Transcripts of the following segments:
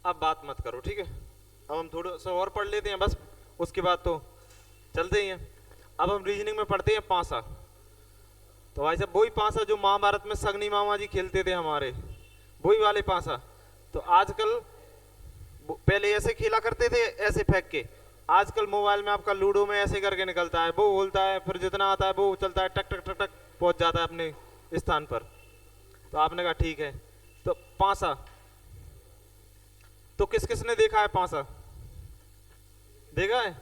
अब बात मत करो, ठीक है। अब हम थोड़ा सा और पढ़ लेते हैं बस, उसके बाद तो चलते ही हैं। अब हम रीजनिंग में पढ़ते हैं पांसा। तो भाई साहब वही पांसा जो महाभारत में सगनी मामा जी खेलते थे हमारे, वही वाले पांसा। तो आजकल, पहले ऐसे खेला करते थे ऐसे फेंक के, आजकल मोबाइल में आपका लूडो में ऐसे करके निकलता है, वो बोलता है, फिर जितना आता है वो चलता है, टक टक टक टक पहुंच जाता है अपने स्थान पर। तो आपने कहा ठीक है। तो पांसा तो किस किस ने देखा है पांसा? देखा है?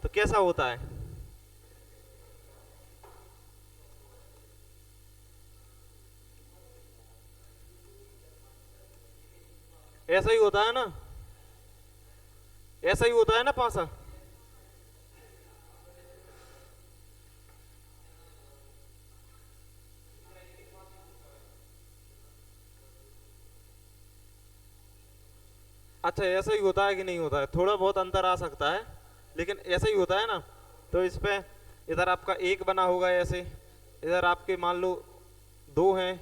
तो कैसा होता है? ऐसा ही होता है ना, ऐसा ही होता है ना पांसा। अच्छा, ऐसा ही होता है कि नहीं होता है? थोड़ा बहुत अंतर आ सकता है, लेकिन ऐसा ही होता है ना। तो इस पे इधर आपका एक बना होगा ऐसे, इधर आपके मान लो दो हैं,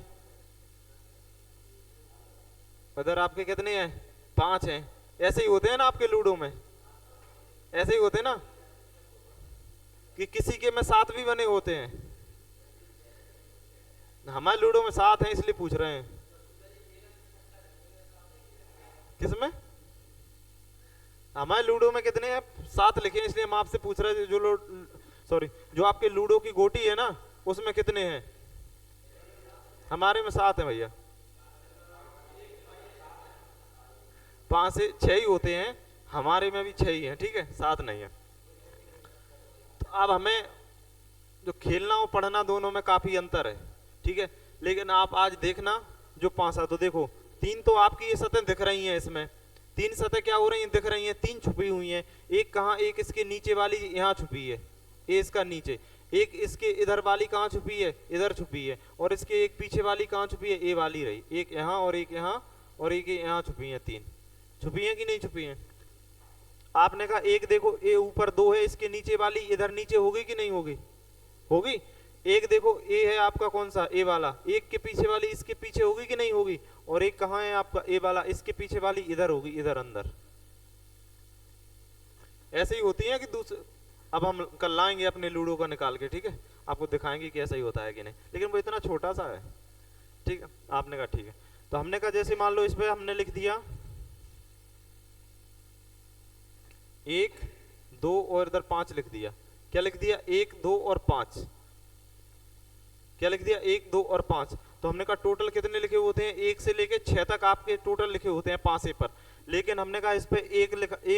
उधर आपके कितने हैं? पांच हैं। ऐसे ही होते हैं ना आपके लूडो में, ऐसे ही होते हैं ना, कि किसी के में सात भी बने होते हैं। हमारे लूडो में सात हैं इसलिए पूछ रहे हैं। किसमें? हमारे लूडो में कितने हैं? सात लिखे हैं, इसलिए हम आपसे पूछ रहे हैं। जो सॉरी, जो आपके लूडो की गोटी है ना, उसमें कितने हैं? हमारे में सात है भैया। पांच से छह ही होते हैं, हमारे में भी छह ही है, ठीक है, सात नहीं है। तो अब हमें जो खेलना और पढ़ना दोनों में काफी अंतर है, ठीक है। लेकिन आप आज देखना जो पांसा, तो देखो तीन तो आपकी ये सतह दिख रही हैं, इसमें तीन सतह क्या हो रही हैं? दिख रही हैं, तीन छुपी हुई हैं। एक कहाँ? एक इसके नीचे वाली यहाँ छुपी है, ये इसका नीचे। एक इसके इधर वाली कहाँ छुपी है? इधर छुपी है। और इसके एक पीछे वाली कहाँ छुपी है? ये वाली रही, एक यहाँ और एक यहाँ और एक यहाँ छुपी है। तीन छुपी है कि नहीं छुपी है? आपने कहा एक देखो, ये ऊपर दो है, इसके नीचे वाली इधर नीचे होगी कि नहीं होगी? होगी। एक देखो, ए है आपका कौन सा? ए वाला, एक के पीछे वाली इसके पीछे होगी कि नहीं होगी? और एक कहाँ है आपका? ए वाला, इसके पीछे वाली इधर होगी, इधर अंदर। ऐसे ही होती है कि दूसरे। अब हम कल लाएंगे अपने लूडो का निकाल के, ठीक है, आपको दिखाएंगे कि ऐसा ही होता है कि नहीं, लेकिन वो इतना छोटा सा है, ठीक है। आपने कहा ठीक है। तो हमने कहा जैसे मान लो इस पे हमने लिख दिया एक दो और इधर पांच लिख दिया। क्या लिख दिया? एक दो और पांच। क्या लिख दिया? एक दो और पांच। तो हमने कहा टोटल कितने लिखे होते हैं? एक से लेके छह तक आपके टोटल लिखे होते हैं पांसे पर। लेकिन हमने कहा इस पे एक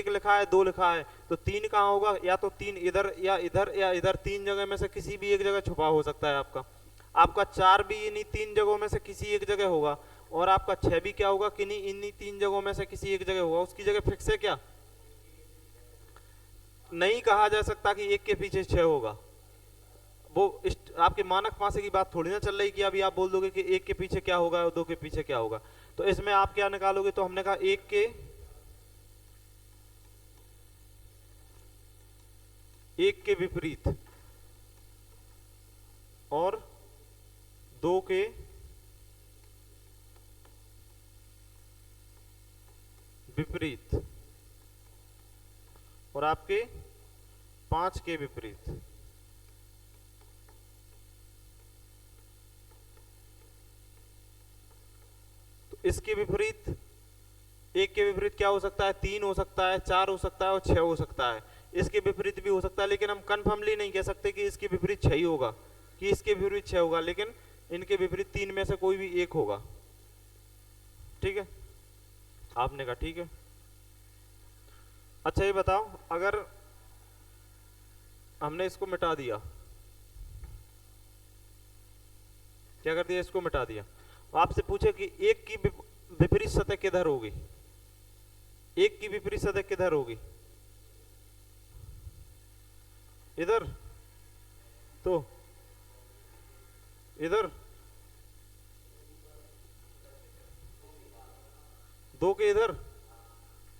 लिखा है, दो लिखा है, तो तीन कहाँ होगा? या तो तीन इधर या इधर या इधर, तीन जगह में से किसी भी एक जगह छुपा हो सकता है आपका। आपका चार भी इन्हीं तीन जगहों में से किसी एक जगह होगा, और आपका छह भी क्या होगा? कि नहीं, इन्हीं तीन जगहों में से किसी एक जगह होगा। उसकी जगह फिक्स है क्या? नहीं कहा जा सकता कि एक के पीछे छह होगा। वो आपके मानक पासे की बात थोड़ी ना चल रही कि अभी आप बोल दोगे कि एक के पीछे क्या होगा और दो के पीछे क्या होगा। तो इसमें आप क्या निकालोगे? तो हमने कहा एक के विपरीत और दो के विपरीत और आपके पांच के विपरीत। तो इसके विपरीत, एक के विपरीत क्या हो सकता है? तीन हो सकता है, चार हो सकता है और छह हो सकता है। इसके विपरीत भी हो सकता है, लेकिन हम कन्फर्मली नहीं कह सकते कि इसके विपरीत छह ही होगा, कि इसके विपरीत छह होगा, लेकिन इनके विपरीत तीन में से कोई भी एक होगा, ठीक है। आपने कहा ठीक है। अच्छा ये बताओ, अगर हमने इसको मिटा दिया, क्या कर दिया? इसको मिटा दिया। आपसे पूछे कि एक की विपरीत सतह किधर होगी? एक की विपरीत सतह किधर होगी? इधर। तो इधर दो के इधर,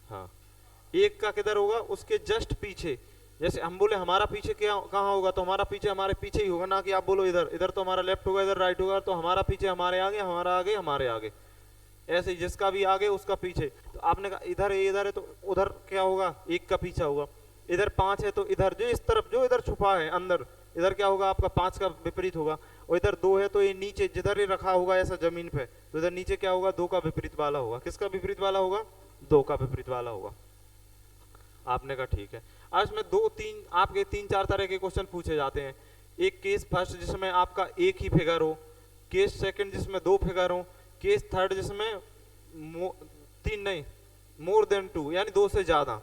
हाँ। एक का किधर होगा? उसके जस्ट पीछे। जैसे हम बोले हमारा पीछे क्या कहाँ होगा, तो हमारा पीछे हमारे पीछे ही होगा ना, कि आप बोलो इधर, इधर तो हमारा लेफ्ट होगा, इधर राइट होगा, तो हमारा पीछे हमारे आगे, हमारा आगे हमारे आगे। ऐसे ही जिसका भी आगे उसका पीछे। तो आपने कहा इधर है तो उधर क्या होगा, एक का पीछा होगा। इधर 5 है तो इधर जो इस तरफ जो इधर छुपा है अंदर, इधर क्या होगा आपका 5 का विपरीत होगा। और इधर 2 है तो ये नीचे जिधर ये रखा होगा ऐसा जमीन पे, तो इधर नीचे क्या होगा 2 का विपरीत वाला होगा। किसका विपरीत वाला होगा, 2 का विपरीत वाला होगा। आपने कहा ठीक है। आज में 2-3 आपके 3-4 तरह के क्वेश्चन पूछे जाते हैं। एक केस फर्स्ट जिसमें आपका एक ही फिगर हो, केस सेकंड जिसमें 2 फिगर हो, केस थर्ड जिसमें 3 नहीं मोर देन 2 यानी 2 से ज्यादा।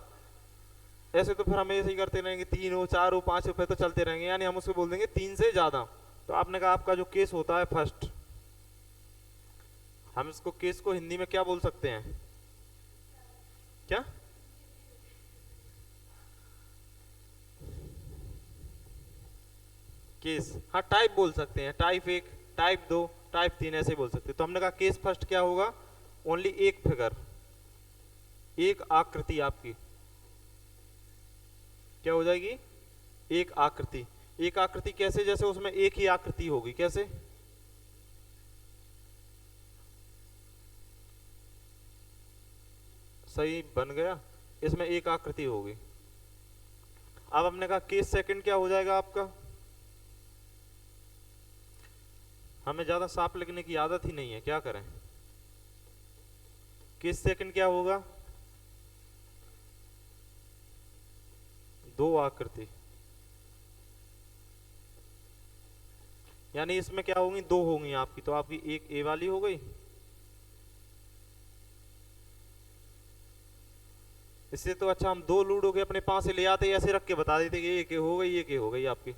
ऐसे तो फिर हम ऐसे ही करते रहेंगे, 3 हो 4 हो 5 हो फिर तो चलते रहेंगे, यानी हम उसको बोल देंगे 3 से ज्यादा। तो आपने कहा आपका जो केस होता है फर्स्ट, हम इसको केस को हिंदी में क्या बोल सकते हैं, क्या केस, हाँ टाइप बोल सकते हैं, टाइप 1 टाइप 2 टाइप 3 ऐसे बोल सकते हैं। तो हमने कहा केस फर्स्ट क्या होगा, ओनली एक फिगर, एक आकृति आपकी क्या हो जाएगी, एक आकृति। एक आकृति कैसे, जैसे उसमें एक ही आकृति होगी, कैसे, सही बन गया, इसमें एक आकृति होगी। अब हमने कहा केस सेकंड क्या हो जाएगा आपका, हमें ज्यादा साफ लिखने की आदत ही नहीं है, क्या करें। केस सेकंड क्या होगा, 2 आकृति, यानी इसमें क्या होंगी, 2 होंगी आपकी। तो आपकी एक ए वाली हो गई, इससे तो अच्छा हम 2 लूडो के अपने पास से ले आते, ऐसे रख के बता देते कि एक हो गई, एक हो गई आपकी।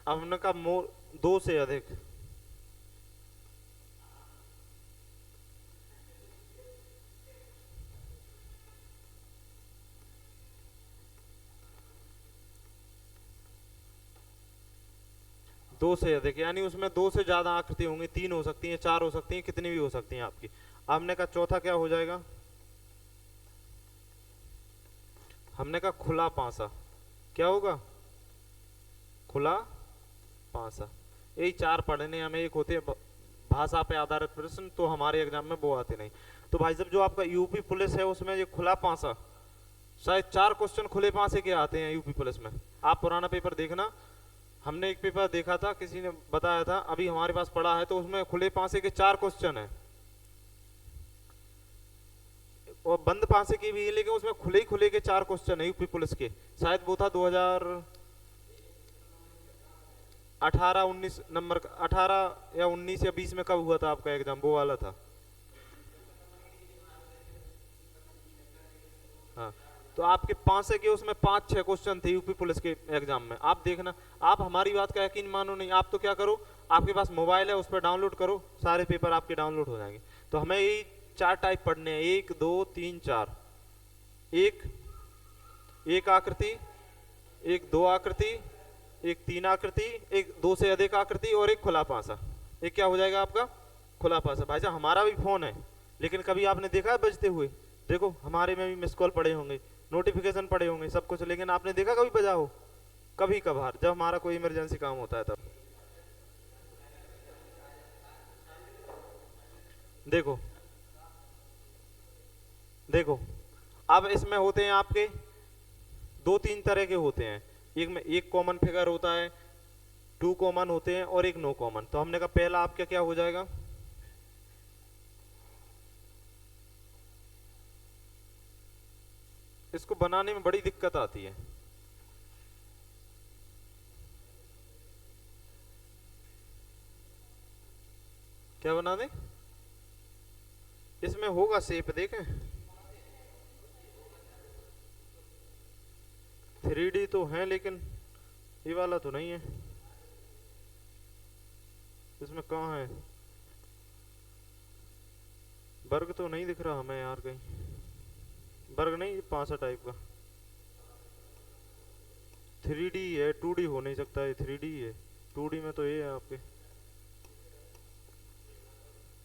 अब हमने कहा मोर 2 से अधिक, दो से अधिक यानी उसमें 2 से ज्यादा आकृति होंगी, 3 हो सकती हैं, 4 हो सकती हैं, कितनी भी हो सकती हैं आपकी। हमने कहा चौथा क्या हो जाएगा, हमने कहा खुला पासा, क्या होगा, खुला पासा। यही 4 पढ़ने हमें, एक होते हैं भाषा पे आधारित प्रश्न, तो हमारे एग्जाम में वो आते नहीं। तो भाई साहब जो आपका यूपी पुलिस है उसमें ये खुला पासा, शायद 4 क्वेश्चन खुले पासे के आते हैं यूपी पुलिस में। आप पुराना पेपर देखना, हमने एक पेपर देखा था, किसी ने बताया था, अभी हमारे पास पड़ा है, तो उसमें खुले पासे के 4 क्वेश्चन है और बंद पासे की भी है, लेकिन उसमें खुले ही खुले के 4 क्वेश्चन है यूपी पुलिस के। शायद वो था 2018-19 नंबर का, 18 या 19 या 20 में कब हुआ था आपका एग्जाम, वो वाला था। हाँ, तो आपके 5 से के उसमें 5-6 क्वेश्चन थे यूपी पुलिस के एग्जाम में। आप देखना, आप हमारी बात का यकीन मानो नहीं, आप तो क्या करो, आपके पास मोबाइल है उस पर डाउनलोड करो, सारे पेपर आपके डाउनलोड हो जाएंगे। तो हमें यही 4 टाइप पढ़ने हैं, 1 2 3 4। एक आकृति, एक 2 आकृति, एक 3 आकृति, एक 2 से अधिक आकृति और एक खुला पासा। एक क्या हो जाएगा आपका, खुला पासा। भाई साहब हमारा भी फोन है, लेकिन कभी आपने देखा है बजते हुए, देखो हमारे में भी मिस कॉल पड़े होंगे, नोटिफिकेशन पड़े होंगे, सब कुछ, लेकिन आपने देखा कभी बजा हो, कभी कभार जब हमारा कोई इमरजेंसी काम होता है तब। देखो देखो, अब इसमें होते हैं आपके 2-3 तरह के होते हैं। एक में एक कॉमन फिगर होता है, 2 कॉमन होते हैं और एक नो कॉमन। तो हमने कहा पहला आपका क्या हो जाएगा, इसको बनाने में बड़ी दिक्कत आती है, क्या बना दे, इसमें होगा शेप, देखें 3D तो है, लेकिन ये वाला तो नहीं है, इसमें कहाँ है, वर्ग तो नहीं दिख रहा हमें यार कहीं, वर्ग नहीं, पांसा टाइप का 3D है, 2D हो नहीं सकता है, 3D है, 2D में तो ये है आपके,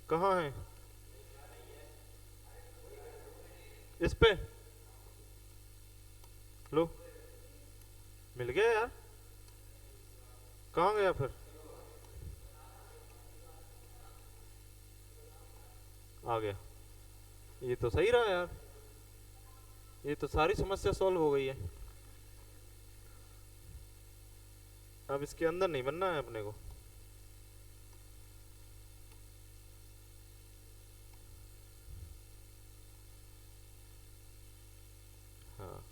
कहाँ है, इस पे लो, मिल गया यार। कहाँ गया फिर? आ गया। ये तो सही रहा यार, ये तो सारी समस्या सॉल्व हो गई है। अब इसके अंदर नहीं बनना है अपने को। हाँ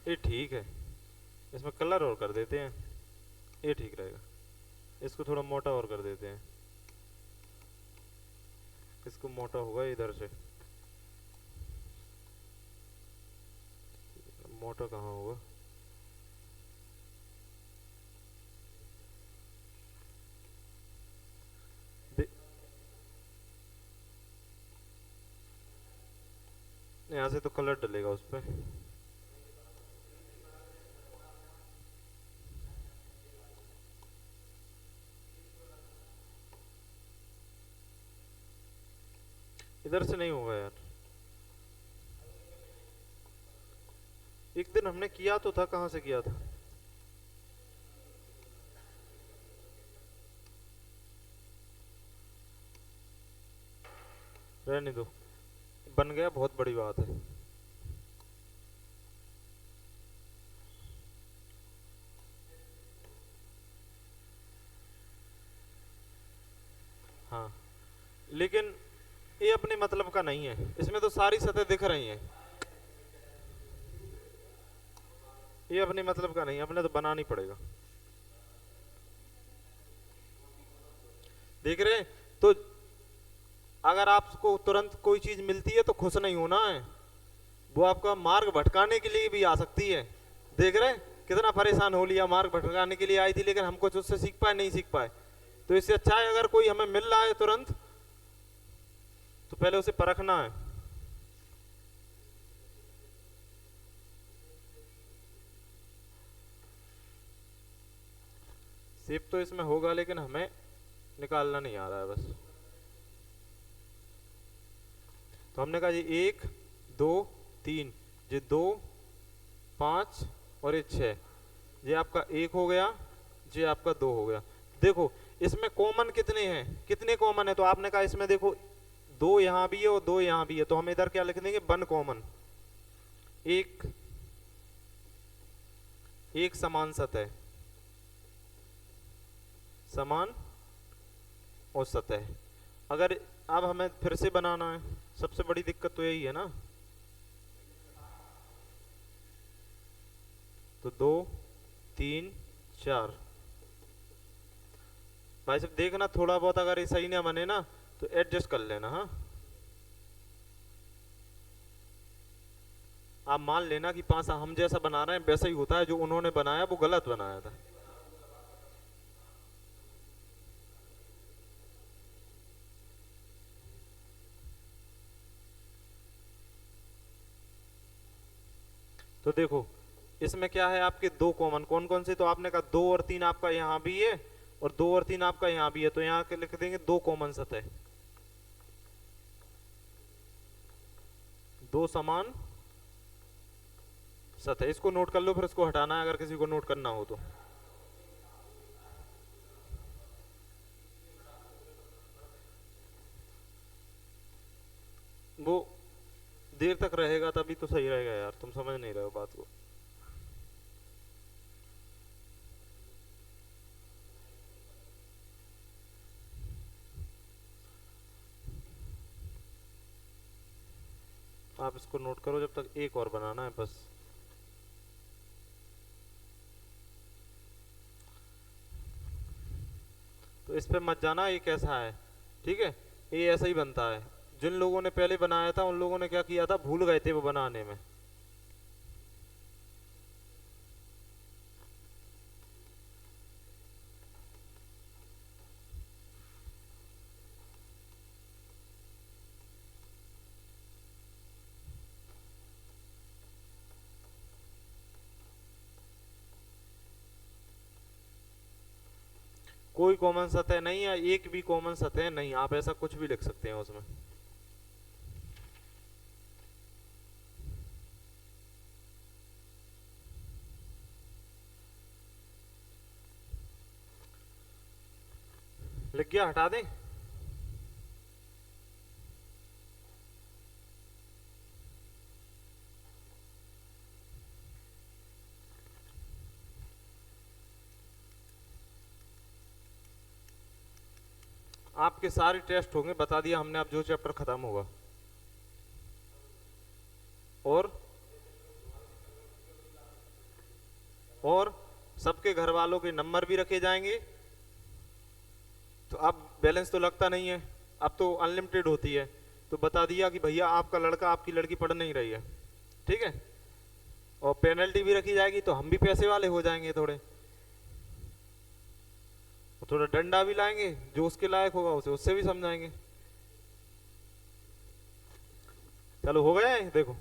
ये ठीक है, इसमें कलर और कर देते हैं, ये ठीक रहेगा। इसको थोड़ा मोटा और कर देते हैं, इसको मोटा होगा इधर से, मोटा कहाँ होगा? यहाँ से तो कलर डलेगा उस पर। इधर से नहीं होगा यार, एक दिन हमने किया तो था, कहाँ से किया था? रहने दो, बन गया, बहुत बड़ी बात है। हाँ लेकिन ये अपने मतलब का नहीं है, इसमें तो सारी सतह दिख रही हैं। ये अपने मतलब का नहीं है, अपने तो बनाना ही पड़ेगा। देख रहे हैं? तो अगर आपको तुरंत कोई चीज मिलती है तो खुश नहीं होना है, वो आपका मार्ग भटकाने के लिए भी आ सकती है। देख रहे हैं कितना परेशान हो लिया, मार्ग भटकाने के लिए आई थी लेकिन हम कुछ उससे सीख पाए, नहीं सीख पाए। तो इससे अच्छा है अगर कोई हमें मिल रहा है तुरंत, तो पहले उसे परखना है। शेप तो इसमें होगा लेकिन हमें निकालना नहीं आ रहा है बस। तो हमने कहा जी 1 2 3, ये 2 5 और ये 6, ये आपका 1 हो गया, ये आपका 2 हो गया। देखो इसमें कॉमन कितने हैं, कितने कॉमन है? तो आपने कहा इसमें देखो 2 यहां भी है और 2 यहां भी है, तो हम इधर क्या लिख देंगे? 1 कॉमन। एक एक समान सतह, समान और सतह। अगर अब हमें फिर से बनाना है, सबसे बड़ी दिक्कत तो यही है ना। तो 2 3 4, भाई साहब देखना थोड़ा बहुत अगर ये सही ना बने ना तो एडजस्ट कर लेना। हाँ आप मान लेना कि पांच हम जैसा बना रहे हैं वैसा ही होता है, जो उन्होंने बनाया वो गलत बनाया था। तो देखो इसमें क्या है, आपके 2 कॉमन कौन कौन से? तो आपने कहा 2 और 3 आपका यहाँ भी है और 2 और 3 आपका यहाँ भी है, तो यहाँ के लिख देंगे 2 कॉमन सतह, 2 समान सतह। इसको नोट कर लो, फिर इसको हटाना है अगर किसी को नोट करना हो तो। वो देर तक रहेगा तभी तो सही रहेगा यार, तुम समझ नहीं रहे हो बात को। आप इसको नोट करो, जब तक एक और बनाना है बस। तो इस पे मत जाना, ये कैसा है, ठीक है? ये ऐसा ही बनता है। जिन लोगों ने पहले बनाया था उन लोगों ने क्या किया था, भूल गए थे वो बनाने में। कोई कॉमन सतह नहीं है, एक भी कॉमन सतह नहीं, आप ऐसा कुछ भी लिख सकते हैं उसमें। लिख गया, हटा दें? आपके सारे टेस्ट होंगे, बता दिया हमने, अब जो चैप्टर खत्म होगा। और सबके घर वालों के नंबर भी रखे जाएंगे। तो अब बैलेंस तो लगता नहीं है, अब तो अनलिमिटेड होती है। तो बता दिया कि भैया आपका लड़का आपकी लड़की पढ़ नहीं रही है, ठीक है। और पेनल्टी भी रखी जाएगी, तो हम भी पैसे वाले हो जाएंगे थोड़े, थोड़ा डंडा भी लाएंगे, जो उसके लायक होगा उसे उससे भी समझाएंगे। चलो हो गया है, देखो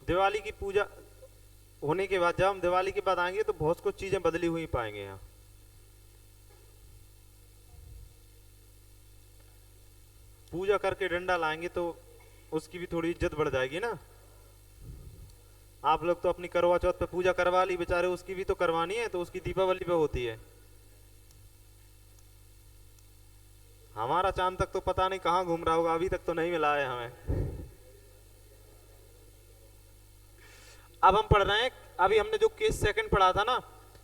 दिवाली की पूजा होने के बाद, जब हम दिवाली के बाद आएंगे तो बहुत कुछ चीजें बदली हुई पाएंगे यहाँ। पूजा करके डंडा लाएंगे तो उसकी भी थोड़ी इज्जत बढ़ जाएगी ना। आप लोग तो अपनी करवा चौथ पे पूजा करवा ली, बेचारे उसकी भी तो करवानी है, तो उसकी दीपावली पे होती है। हमारा चांद तक तो पता नहीं कहाँ घूम रहा होगा, अभी तक तो नहीं मिला है हमें। अब हम पढ़ रहे हैं, अभी हमने जो केस सेकंड पढ़ा था ना,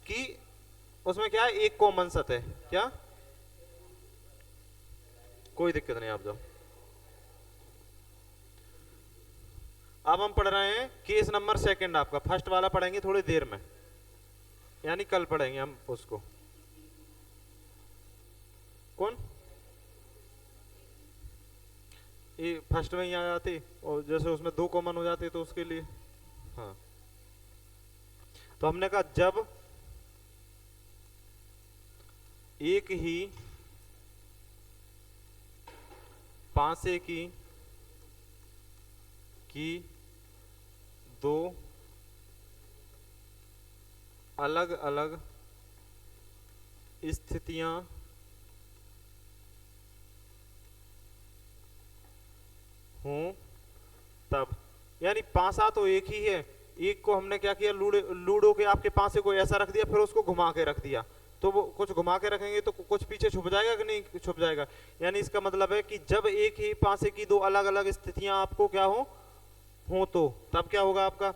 कि उसमें क्या है, एक कॉमन सत है क्या, कोई दिक्कत नहीं, आप जाओ। अब हम पढ़ रहे हैं केस नंबर सेकंड, आपका फर्स्ट वाला पढ़ेंगे थोड़ी देर में, यानी कल पढ़ेंगे हम उसको। कौन? ये फर्स्ट में ही आ जाती, और जैसे उसमें दो कॉमन हो जाते तो उसके लिए, हाँ। तो हमने कहा जब एक ही पांसे की दो अलग अलग स्थितियां हों तब, यानी पांसा तो एक ही है, एक को हमने क्या किया, लूडो के आपके पांसे को ऐसा रख दिया, फिर उसको घुमा के रख दिया, तो वो कुछ घुमा के रखेंगे तो कुछ पीछे छुप जाएगा कि नहीं छुप जाएगा। यानी इसका मतलब है कि जब एक ही पांसे की दो अलग अलग स्थितियां आपको क्या हो तो तब क्या होगा आपका,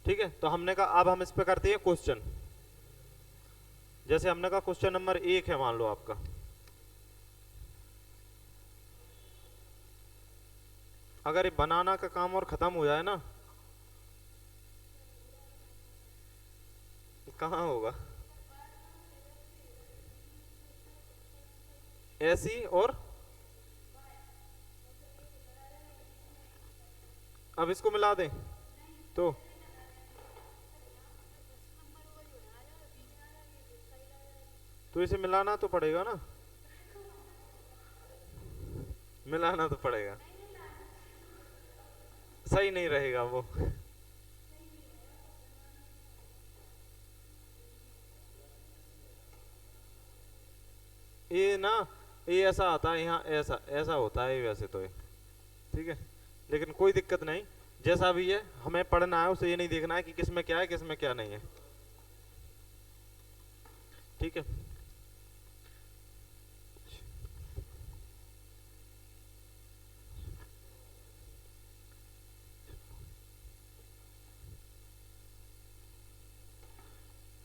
ठीक है। तो हमने कहा अब हम इस पे करते हैं क्वेश्चन। जैसे हमने कहा क्वेश्चन नंबर 1 है, मान लो आपका, अगर ये बनाना का काम और खत्म हो जाए ना, कहाँ होगा, ऐसी, और अब इसको मिला दें तो इसे मिलाना तो पड़ेगा ना, मिलाना तो पड़ेगा, सही नहीं रहेगा वो। ये ना, ये ऐसा आता है यहाँ, ऐसा ऐसा होता है वैसे तो ये, ठीक है, लेकिन कोई दिक्कत नहीं, जैसा भी है हमें पढ़ना है, उसे ये नहीं देखना है कि किसमें क्या है किसमें क्या नहीं है, ठीक है।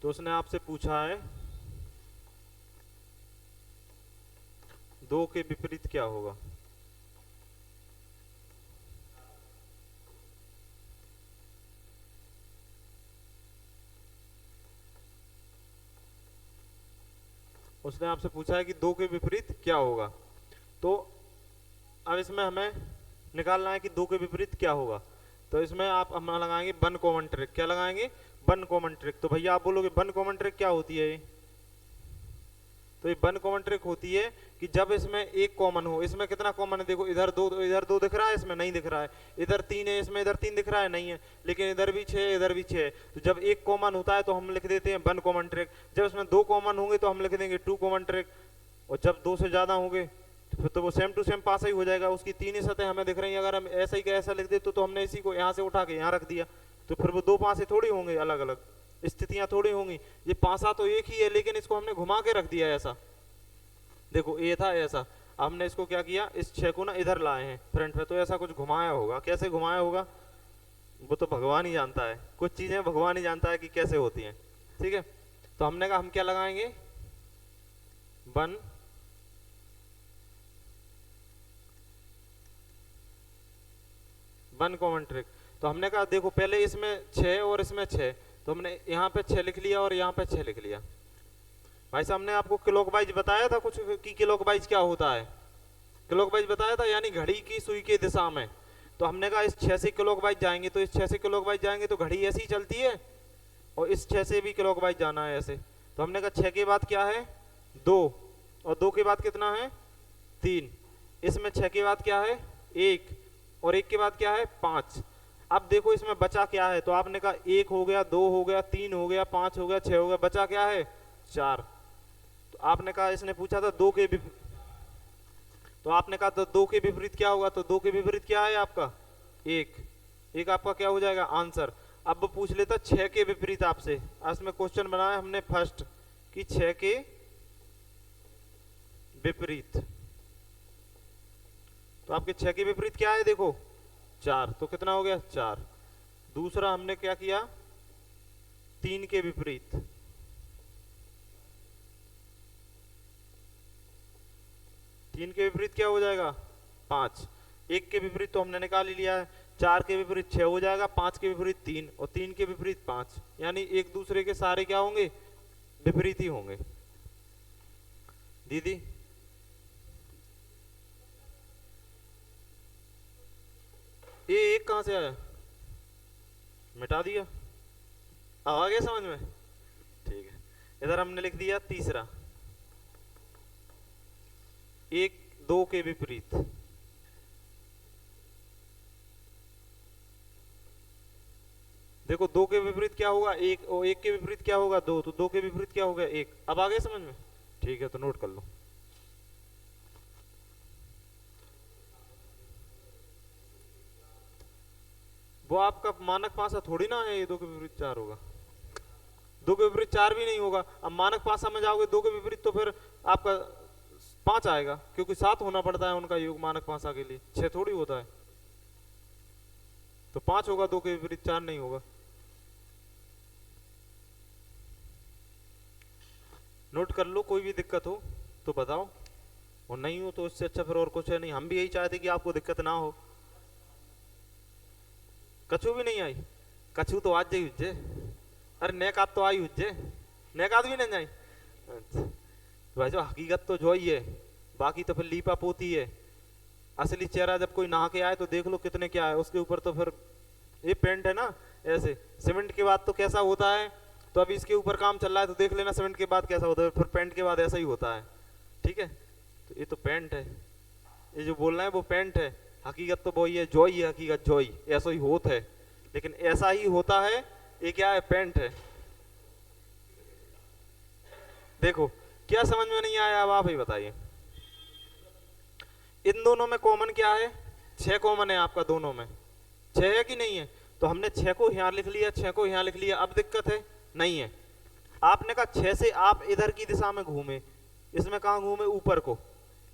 तो उसने आपसे पूछा है दो के विपरीत क्या होगा, उसने आपसे पूछा है कि दो के विपरीत क्या होगा। तो अब इसमें हमें निकालना है कि दो के विपरीत क्या होगा। तो इसमें आप हम लगाएंगे वन कॉमन ट्रिक। क्या लगाएंगे? One common trick. तो भैया आप बोलोगे वन कॉमन ट्रिक क्या होती है ये? तो ये वन कॉमन ट्रिक होती है कि जब इसमें एक कॉमन हो, इसमें कितना कॉमन है देखो, इधर दो दिख रहा है, इसमें नहीं दिख रहा है, इधर तीन है, इसमें इधर तीन दिख रहा है, नहीं है, लेकिन इधर भी 6 है, इधर भी 6 है। तो जब एक कॉमन होता है तो हम लिख देते हैं वन कॉमन ट्रिक। जब इसमें दो कॉमन होंगे तो हम लिख देंगे टू कॉमन ट्रिक, और जब दो से ज्यादा होंगे तो फिर तो वो सेम टू सेम पासा ही हो जाएगा, उसकी तीन ही सतह हमें दिख रही हैं। अगर हम ऐसा ही का ऐसा लिख दे तो हमने इसी को यहाँ से उठा के यहाँ रख दिया, तो फिर वो दो पासे थोड़ी होंगे, अलग अलग स्थितियां थोड़ी होंगी। ये पासा तो एक ही है, लेकिन इसको हमने घुमा के रख दिया ऐसा। देखो ये था ऐसा, हमने इसको क्या किया, इस 6 को ना इधर लाए हैं फ्रंट पे, तो ऐसा कुछ घुमाया होगा। कैसे घुमाया होगा वो तो भगवान ही जानता है, कुछ चीजें भगवान ही जानता है कि कैसे होती हैं, ठीक है। तो हमने कहा हम क्या लगाएंगे, वन कॉमन ट्रिक। तो हमने कहा देखो पहले इसमें 6 और इसमें 6, तो हमने यहाँ पे 6 लिख लिया और यहाँ पे 6 लिख लिया। भाई साहब हमने आपको क्लॉकवाइज बताया था कुछ कि क्लॉकवाइज क्या होता है, क्लॉकवाइज बताया था, यानी घड़ी की सुई की दिशा में। तो हमने कहा इस 6 से क्लॉकवाइज जाएंगे, तो इस 6 से क्लॉकवाइज जाएंगे तो घड़ी ऐसी ही चलती है, और इस 6 से भी क्लॉकवाइज जाना है ऐसे। तो हमने कहा 6 के बाद क्या है 2, और 2 के बाद कितना है 3, इसमें 6 के बाद क्या है 1, और 1 के बाद क्या है 5। अब देखो इसमें बचा क्या है, तो आपने कहा 1 हो गया, 2 हो गया, 3 हो गया, 5 हो गया, 6 हो गया, बचा क्या है 4। तो आपने कहा इसने पूछा था 2 के विपरीत, तो आपने कहा तो 2 के विपरीत क्या होगा, तो 2 के विपरीत क्या है आपका 1 आपका क्या हो जाएगा आंसर। अब वो पूछ लेता 6 के विपरीत आपसे, इसमें क्वेश्चन बनाया हमने फर्स्ट कि 6 के विपरीत, तो आपके 6 के विपरीत क्या है देखो 4, तो कितना हो गया 4। दूसरा हमने क्या किया 3 के विपरीत, 3 के विपरीत क्या हो जाएगा 5। 1 के विपरीत तो हमने निकाल ही लिया है, 4 के विपरीत 6 हो जाएगा, 5 के विपरीत 3 और 3 के विपरीत 5, यानी एक दूसरे के सारे क्या होंगे विपरीत ही होंगे। दीदी ये 1 कहां से आया, मिटा दिया, आ गया समझ में, ठीक है। इधर हमने लिख दिया तीसरा 1 2 के विपरीत, देखो 2 के विपरीत क्या होगा 1, और 1 के विपरीत क्या होगा 2, तो 2 के विपरीत क्या होगा 1। अब आ गया समझ में, ठीक है, तो नोट कर लो। वो आपका मानक पासा थोड़ी ना है, ये 2 के विपरीत 4 होगा, 2 के विपरीत 4 भी नहीं होगा। अब मानक पासा में जाओगे 2 के विपरीत तो फिर आपका 5 आएगा, क्योंकि 7 होना पड़ता है उनका योग मानक पासा के लिए, 6 थोड़ी होता है, तो 5 होगा 2 के विपरीत, 4 नहीं होगा। नोट कर लो, कोई भी दिक्कत हो तो बताओ, और नहीं हो तो इससे अच्छा फिर और कुछ है नहीं। हम भी यही चाहते कि आपको दिक्कत ना हो। कछु भी नहीं आई, कछु तो आज जाई हुज्जे, अरे नेकात तो आई हुज्जे, नेकात भी नहीं जाई। अच्छा भाई जो हकीकत तो जो ही है, बाकी तो फिर लीपा पोती है। असली चेहरा जब कोई नहा के आए तो देख लो कितने क्या है उसके ऊपर, तो फिर ये पेंट है ना ऐसे, सीमेंट के बाद तो कैसा होता है, तो अभी इसके ऊपर काम चल रहा है तो देख लेना सीमेंट के बाद कैसा होता है, फिर पेंट के बाद ऐसा ही होता है, ठीक है। तो ये तो पेंट है, ये जो बोल रहे हैं वो पेंट है, हकीकत तो वही है, जॉय है हकीकत, जॉय ऐसा ही होता है, लेकिन ऐसा ही होता है, ये क्या है पेंट है। देखो क्या समझ में नहीं आया, अब आप ही बताइए। इन दोनों में कॉमन क्या है, 6 कॉमन है आपका दोनों में, 6 है कि नहीं है। तो हमने 6 को यहाँ लिख लिया, 6 को यहाँ लिख लिया, अब दिक्कत है नहीं है। आपने कहा 6 से आप इधर की दिशा में घूमे, इसमें कहाँ घूमे ऊपर को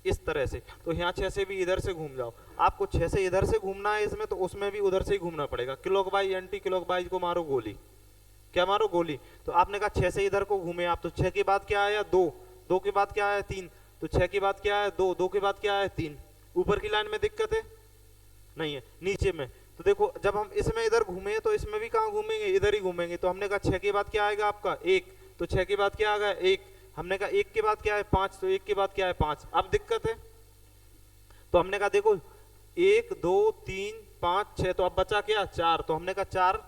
इस तरह से, तो यहाँ 6 से भी इधर से घूम जाओ। आपको 6 से इधर से घूमना है इसमें, तो उसमें भी उधर से ही घूमना पड़ेगा। क्लॉकवाइज एंटी क्लॉकवाइज को मारो गोली, क्या मारो गोली। तो आपने कहा 6 से इधर को घूमे आप, तो 6 के बाद क्या आया 2, 2 के बाद क्या आया 3, तो 6 के बाद क्या है 2, 2 के बाद क्या है 3। ऊपर की लाइन में दिक्कत है नहीं है, नीचे में तो देखो जब हम इसमें इधर घूमे तो इसमें भी कहाँ घूमेंगे, इधर ही घूमेंगे। तो हमने कहा 6 के बाद क्या आएगा आपका 1, तो 6 के बाद क्या आ गया 1। हमने कहा 1 के बाद क्या है 5, तो 1 के बाद क्या है 5। अब दिक्कत है, तो हमने कहा देखो 1 2 3 5 6, तो अब बचा क्या 4, तो हमने कहा 4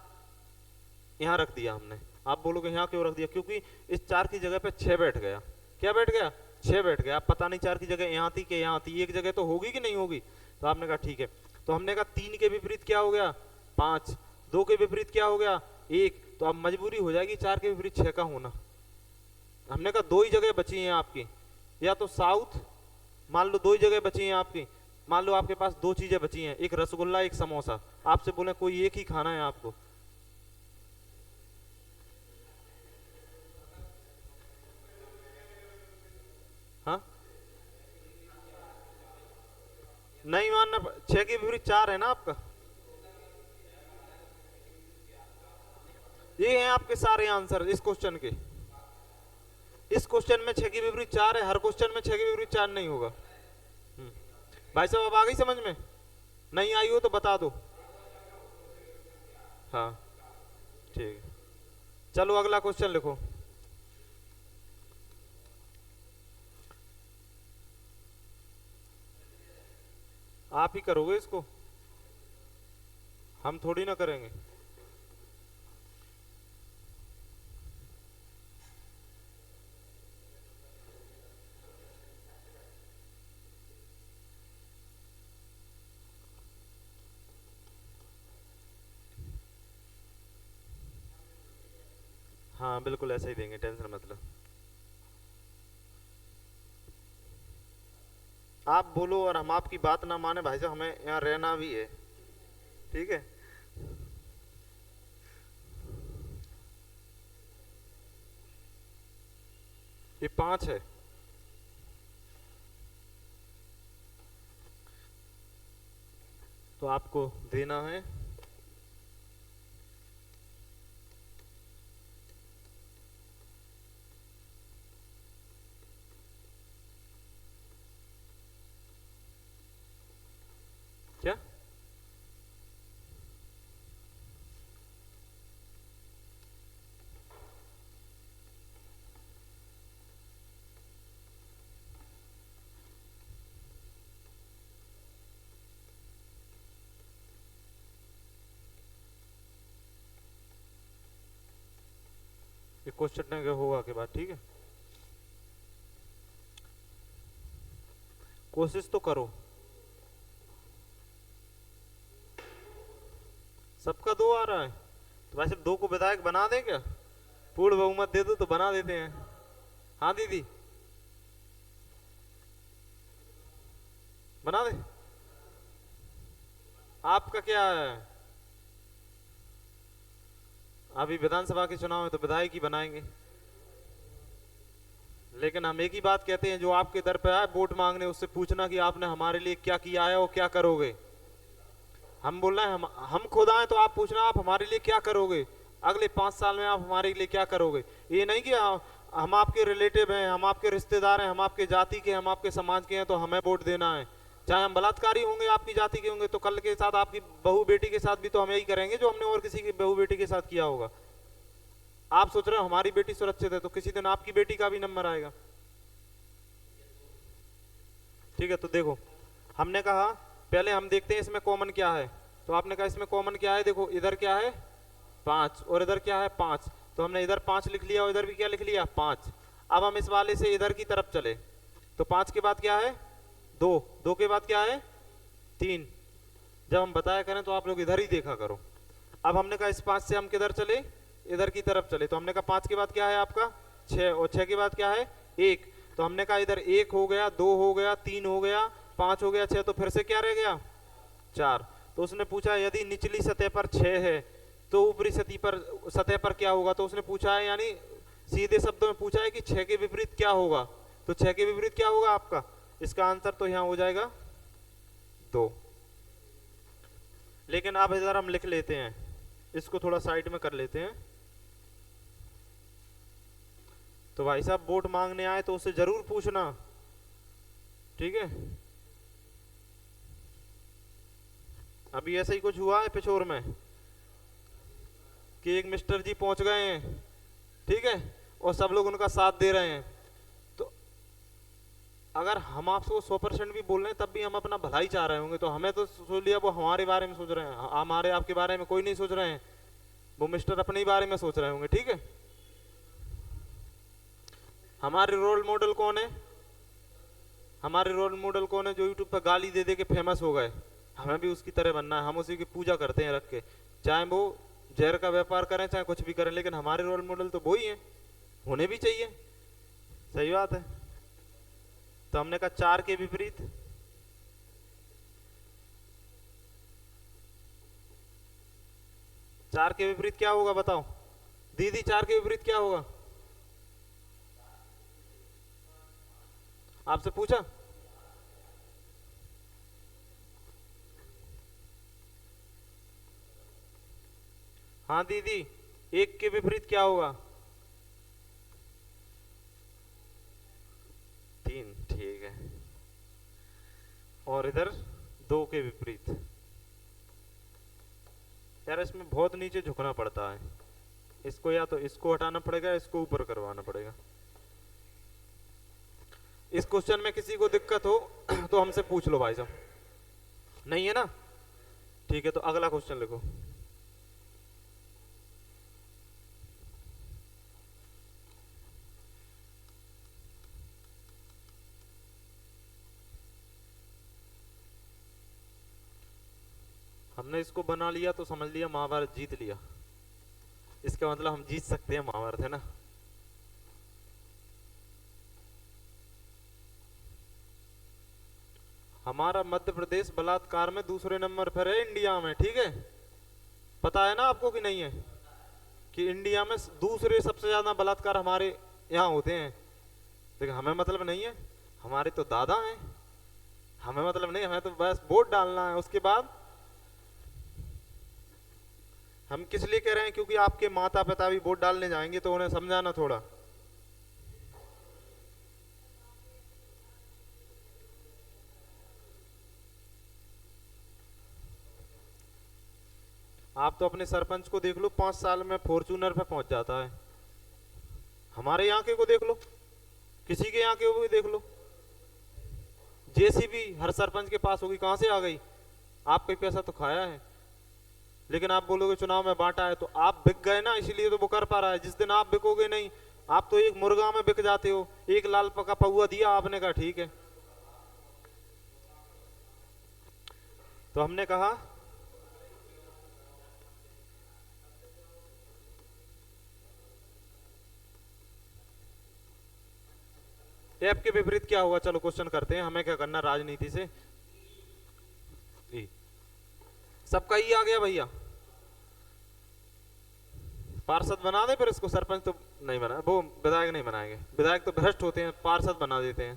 यहाँ रख दिया हमने। आप बोलोगे यहाँ क्यों रख दिया, क्योंकि इस 4 की जगह पे 6 बैठ गया। क्या बैठ गया 6 बैठ गया। अब पता नहीं 4 की जगह यहाँ थी कि यहाँ थी, एक जगह तो होगी कि नहीं होगी। तो आपने कहा ठीक है। तो हमने कहा 3 के विपरीत क्या हो गया 5, 2 के विपरीत क्या हो गया 1, तो अब मजबूरी हो जाएगी 4 के विपरीत 6 का होना। हमने कहा 2 ही जगह बची हैं आपकी, या तो साउथ मान लो दो ही जगह बची हैं आपकी, मान लो आपके पास दो चीजें बची हैं, एक रसगुल्ला एक समोसा, आपसे बोले कोई एक ही खाना है आपको, हाँ नहीं मानना, छह के विपरीत चार है ना आपका। ये हैं आपके सारे आंसर इस क्वेश्चन के। इस क्वेश्चन में छह के विपरीत चार है, हर क्वेश्चन में छह के विपरीत चार नहीं होगा। हम्म। भाई साहब अब आ गई समझ में? नहीं आई हो तो बता दो। हाँ ठीक है, चलो अगला क्वेश्चन लिखो। आप ही करोगे इसको, हम थोड़ी ना करेंगे। हाँ बिल्कुल ऐसे ही देंगे, टेंशन मत लो। आप बोलो और हम आपकी बात ना माने भाई साहब, हमें यहाँ रहना भी है, ठीक है। ये पांच है, तो आपको देना है क्या? ये क्वेश्चन होगा के बाद, ठीक है। कोशिश तो करो, सबका दो आ रहा है तो भाई साहब दो को विधायक बना दें क्या? पूर्ण बहुमत दे दो तो बना देते हैं। हाँ दीदी बना दे। आपका क्या है, अभी विधानसभा के चुनाव में तो विधायक ही बनाएंगे, लेकिन हम एक ही बात कहते हैं, जो आपके दर पे आए वोट मांगने उससे पूछना कि आपने हमारे लिए क्या किया है और क्या करोगे। हम बोल रहे हैं हम खुद आए तो आप पूछना आप हमारे लिए क्या करोगे, अगले 5 साल में आप हमारे लिए क्या करोगे। ये नहीं कि हम आपके रिलेटिव हैं, हम आपके रिश्तेदार हैं, हम आपके जाति के, हम आपके समाज के हैं तो हमें वोट देना है। चाहे हम बलात्कारी होंगे आपकी जाति के होंगे तो कल के साथ आपकी बहू बेटी के साथ भी तो हम यही करेंगे जो हमने और किसी की बहू बेटी के साथ किया होगा। आप सोच रहे हो हमारी बेटी सुरक्षित है तो किसी दिन आपकी बेटी का भी नंबर आएगा, ठीक है। तो देखो हमने कहा पहले हम देखते हैं इसमें कॉमन क्या है, तो आपने कहा इसमें कॉमन क्या है, देखो इधर क्या है 5 और इधर क्या है 5, तो हमने इधर 5 लिख लिया और इधर भी क्या लिख लिया 5। अब हम इस वाले से इधर की तरफ चले तो 5 के बाद क्या है 2, 2 के बाद क्या है 3। जब हम बताया करें तो आप लोग इधर ही देखा करो। अब हमने कहा इस 5 से हम किधर चले, इधर की तरफ चले, तो हमने कहा 5 के बाद क्या है आपका 6 और 6 के बाद क्या है 1, तो हमने कहा इधर 1 हो गया, 2 हो गया, 3 हो गया, 5 हो गया, 6, तो फिर से क्या रह गया 4। तो उसने पूछा यदि निचली सतह पर 6 है तो ऊपरी सतह पर क्या होगा, तो उसने पूछा है यानी सीधे शब्दों में पूछा है कि 6 के विपरीत क्या होगा, तो 6 के विपरीत क्या होगा आपका, इसका आंसर तो यहां हो जाएगा 2। लेकिन अब इधर हम लिख लेते हैं, इसको थोड़ा साइड में कर लेते हैं। तो भाई साहब वोट मांगने आए तो उससे जरूर पूछना, ठीक है। अभी ऐसा ही कुछ हुआ है पिछोर में कि एक मिस्टर जी पहुंच गए हैं, ठीक है, और सब लोग उनका साथ दे रहे हैं। तो अगर हम आपको 100% भी बोल रहे हैं तब भी हम अपना भलाई चाह रहे होंगे, तो हमें तो सोच लिया वो हमारे बारे में सोच रहे हैं, हमारे आपके बारे में कोई नहीं सोच रहे हैं, वो मिस्टर अपने ही बारे में सोच रहे होंगे, ठीक है। हमारे रोल मॉडल कौन है, हमारे रोल मॉडल कौन है जो यूट्यूब पर गाली दे दे के फेमस हो गए, हमें भी उसकी तरह बनना है, हम उसी की पूजा करते हैं रख के, चाहे वो जहर का व्यापार करें चाहे कुछ भी करें, लेकिन हमारे रोल मॉडल तो वो ही है, होने भी चाहिए, सही बात है। तो हमने कहा 4 के विपरीत, चार के विपरीत क्या होगा बताओ दीदी, 4 के विपरीत क्या होगा? आपसे पूछा? हाँ दीदी, 1 के विपरीत क्या होगा? 3, ठीक है। और इधर 2 के विपरीत। यार इसमें बहुत नीचे झुकना पड़ता है, इसको या तो इसको हटाना पड़ेगा, इसको ऊपर करवाना पड़ेगा। इस क्वेश्चन में किसी को दिक्कत हो तो हमसे पूछ लो भाई साहब, नहीं है ना? ठीक है, तो अगला क्वेश्चन लिखो। हमने इसको बना लिया तो समझ लिया महाभारत जीत लिया, इसका मतलब हम जीत सकते हैं महाभारत, है ना? हमारा मध्य प्रदेश बलात्कार में दूसरे नंबर पर है इंडिया में, ठीक है? पता है ना आपको कि नहीं है कि इंडिया में दूसरे सबसे ज्यादा बलात्कार हमारे यहाँ होते हैं। लेकिन हमें मतलब नहीं है, हमारे तो दादा हैं, हमें मतलब नहीं, हमें तो बस वोट डालना है। उसके बाद हम किस लिए कह रहे हैं, क्योंकि आपके माता पिता भी वोट डालने जाएंगे तो उन्हें समझाना थोड़ा। आप तो अपने सरपंच को देख लो, 5 साल में फॉर्चूनर पे पहुंच जाता है। हमारे यहाँ के को देख लो, किसी के यहाँ के को भी देख लो, जेसीबी हर सरपंच के पास होगी, कहां से आ गई? आपका पैसा तो खाया है। लेकिन आप बोलोगे चुनाव में बांटा है, तो आप बिक गए ना, इसीलिए तो वो कर पा रहा है। जिस दिन आप बिकोगे नहीं, आप तो एक मुर्गा में बिक जाते हो। एक लाल पका पौआ दिया आपने, कहा ठीक है। तो हमने कहा एप के विपरीत क्या होगा? चलो क्वेश्चन करते हैं, हमें क्या करना राजनीति से। सबका ही आ गया भैया, पार्षद बना दे, फिर इसको सरपंच तो नहीं बना, वो विधायक नहीं बनाएंगे, विधायक तो भ्रष्ट होते हैं, पार्षद बना देते हैं।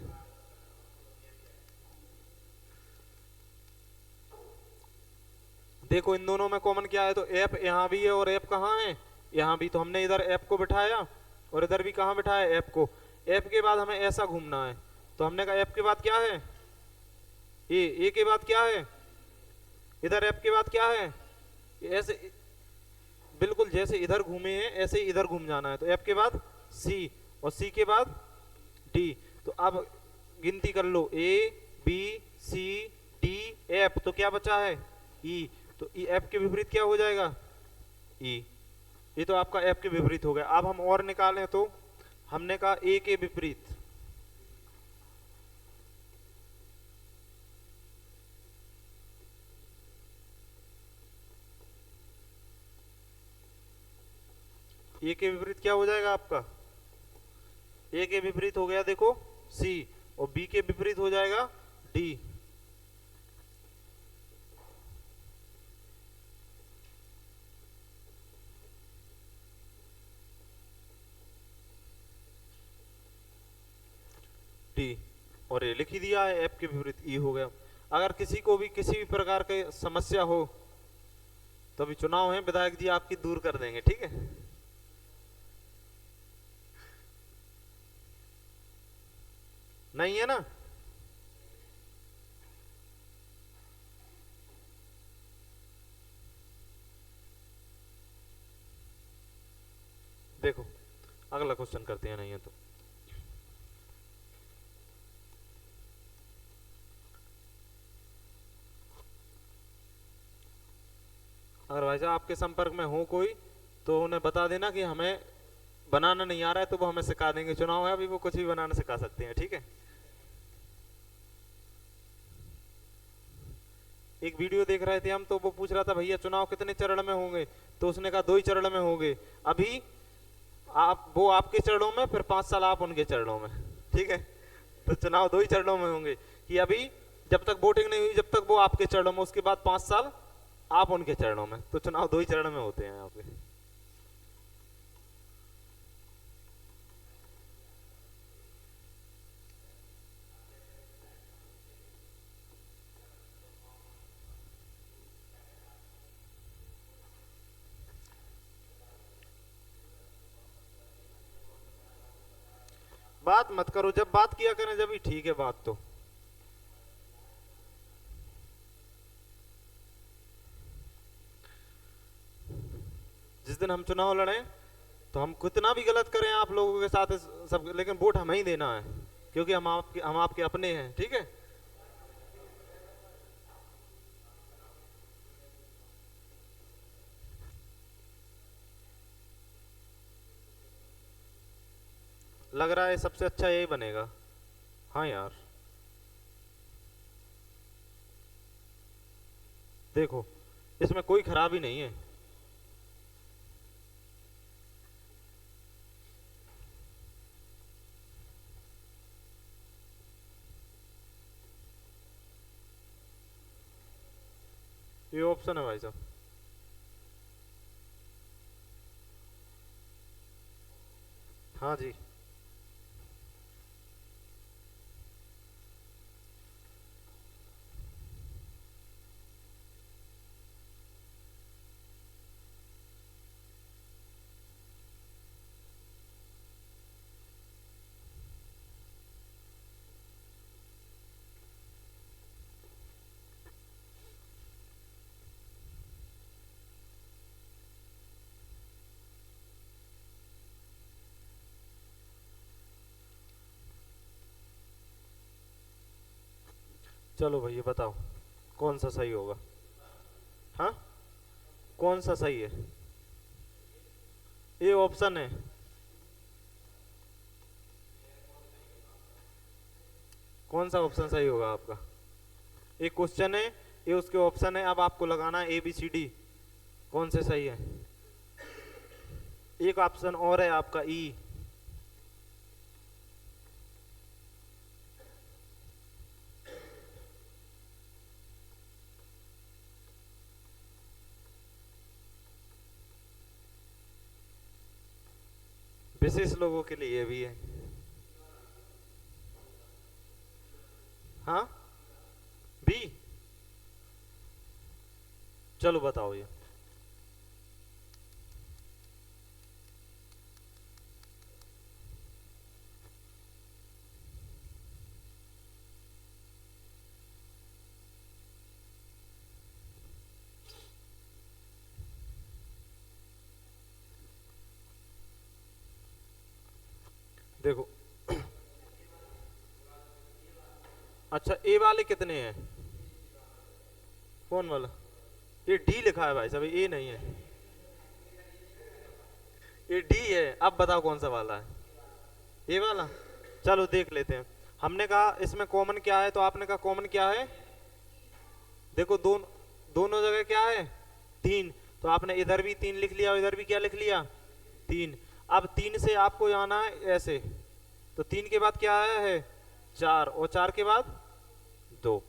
देखो इन दोनों में कॉमन क्या है, तो ऐप यहाँ भी है और ऐप कहाँ है? यहाँ भी। तो हमने इधर ऐप को बिठाया और इधर भी कहाँ बिठाया? ऐप को। ऐप के बाद हमें ऐसा घूमना है, तो हमने कहा ऐप के बाद क्या है? ए के बाद क्या है? इधर ऐप के बाद क्या है? ऐसे बिल्कुल जैसे इधर घूमे हैं ऐसे ही इधर घूम जाना है। तो ऐप के बाद सी और सी के बाद डी। तो अब गिनती कर लो, A B C D F, तो क्या बचा है? ई। तो ई एफ के विपरीत क्या हो जाएगा? ई। ये तो आपका एफ के विपरीत हो गया। अब हम और निकालें तो हमने कहा ए के विपरीत, ए के विपरीत क्या हो जाएगा आपका? ए के विपरीत हो गया देखो सी, और बी के विपरीत हो जाएगा डी। डी और ये लिख ही दिया है, एफ के विपरीत ई हो गया। अगर किसी को भी किसी भी प्रकार की समस्या हो तो अभी चुनाव है, विधायक जी आपकी दूर कर देंगे, ठीक है? नहीं है ना? देखो अगला क्वेश्चन करते हैं, नहीं है तो अगर भाई साहब आपके संपर्क में हो कोई तो उन्हें बता देना कि हमें बनाना नहीं आ रहा है, तो वो हमें सिखा देंगे। चुनाव है अभी, वो कुछ भी बनाना सिखा सकते हैं, ठीक है? एक वीडियो देख रहे थे हम, तो वो पूछ रहा था भैया चुनाव कितने चरण में होंगे, तो उसने कहा 2 ही चरण में होंगे। अभी आप वो आपके चरणों में, फिर 5 साल आप उनके चरणों में, ठीक है? तो चुनाव 2 ही चरणों में होंगे कि अभी जब तक वोटिंग नहीं हुई, जब तक वो आपके चरणों में, उसके बाद 5 साल आप उनके चरणों में। तो चुनाव 2 ही चरण में होते हैं आपके। बात मत करो, जब बात किया करें जब ही ठीक है बात। तो जिस दिन हम चुनाव लड़े तो हम कितना भी गलत करें आप लोगों के साथ सब, लेकिन वोट हमें ही देना है, क्योंकि हम आपके अपने हैं, ठीक है। लग रहा है सबसे अच्छा यही बनेगा। हाँ यार, देखो इसमें कोई खराबी नहीं है। ये ऑप्शन है भाई साहब। हाँ जी। चलो भैया बताओ कौन सा सही होगा। हाँ, कौन सा सही है? ये ऑप्शन है। कौन सा ऑप्शन सही होगा आपका? एक क्वेश्चन है, ये उसके ऑप्शन है, अब आपको लगाना है ABCD कौन से सही है। एक ऑप्शन और है आपका ई। विशेष लोगों के लिए ये भी है। हाँ, बी। चलो बताओ ये। देखो अच्छा, ए वाले कितने हैं? कौन वाला? ये डी लिखा है भाई साहब, ए नहीं है, ये डी है। अब बताओ कौन सा वाला है? ये वाला। चलो देख लेते हैं। हमने कहा इसमें कॉमन क्या है, तो आपने कहा कॉमन क्या है? देखो दोनों जगह क्या है? 3। तो आपने इधर भी 3 लिख लिया और इधर भी क्या लिख लिया? 3। अब 3 से आपको जाना है ऐसे, तो 3 के बाद क्या आया है? 4, और 4 के बाद 2।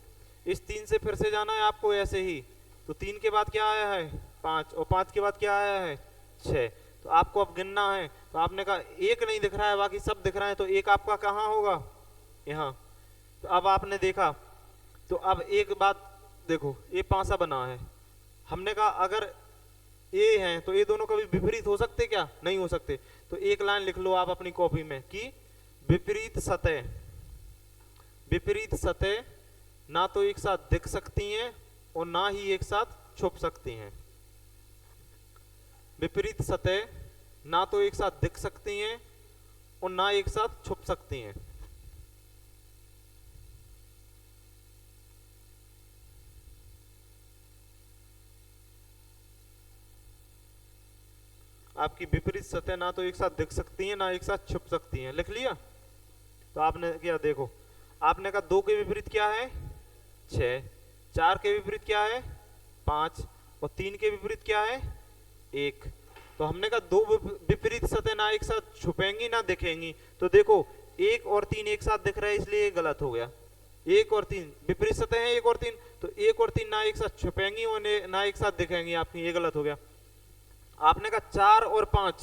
इस 3 से फिर से जाना है आपको ऐसे ही, तो 3 के बाद क्या आया है? 5, और 5 के बाद क्या आया है? 6। तो आपको अब गिनना है, तो आपने कहा एक नहीं दिख रहा है, बाकी सब दिख रहा है, तो एक आपका कहाँ होगा? यहाँ। तो अब आपने देखा, तो अब एक बात देखो, ये पांसा बना है। हमने कहा अगर ये हैं तो ये दोनों कभी विपरीत हो सकते क्या? नहीं हो सकते। तो एक लाइन लिख लो आप अपनी कॉपी में कि विपरीत सतह ना तो एक साथ दिख सकती हैं और ना ही एक साथ छुप सकती हैं। विपरीत सतह ना तो एक साथ दिख सकती हैं और ना एक साथ छुप सकती हैं। आपकी विपरीत सतह ना तो एक साथ दिख सकती हैं ना एक साथ छुप सकती हैं, लिख लिया? तो आपने क्या देखो, आपने कहा 2 के विपरीत क्या है? 6। 4 के विपरीत क्या है? 5। और 3 के विपरीत क्या है? 1। तो हमने कहा 2 विपरीत सतह ना एक साथ छुपेंगी ना दिखेंगी। तो देखो एक और तीन एक साथ दिख रहे हैं इसलिए ये गलत हो गया। एक और तीन विपरीत सतह है, एक और तीन, तो एक और तीन ना एक साथ छुपेंगी और ना एक साथ दिखेंगी आपकी, ये गलत हो गया। आपने कहा चार और पांच,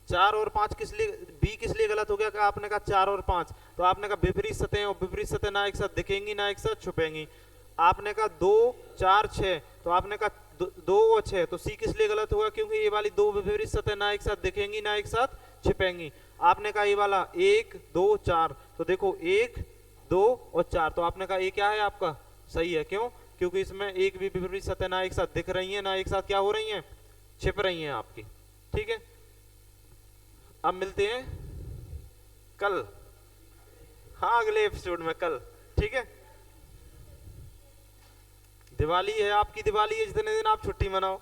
चार और पांच किस लिए, बी किस लिए गलत हो गया? कि आपने कहा चार और पांच, तो आपने कहा विपरीत सतह और विपरीत सतह ना एक साथ दिखेंगी ना एक साथ छुपेंगी। आपने कहा दो चार छह, तो आपने कहा दो और छह, तो सी किस लिए गलत होगा? क्योंकि ये वाली दो विपरीत सतह ना एक साथ दिखेंगी ना एक साथ छिपेंगी। आपने कहा ये वाला एक दो चार, तो देखो एक दो और चार, तो आपने कहा ये क्या है आपका सही है। क्यों? क्योंकि इसमें एक भी विपरीत सतह ना एक साथ दिख रही है ना एक साथ क्या हो रही है, छिप रही हैं आपकी। ठीक है, अब मिलते हैं कल, हाँ अगले एपिसोड में कल। ठीक है, दिवाली है आपकी, दिवाली है जितने दिन आप छुट्टी मनाओ।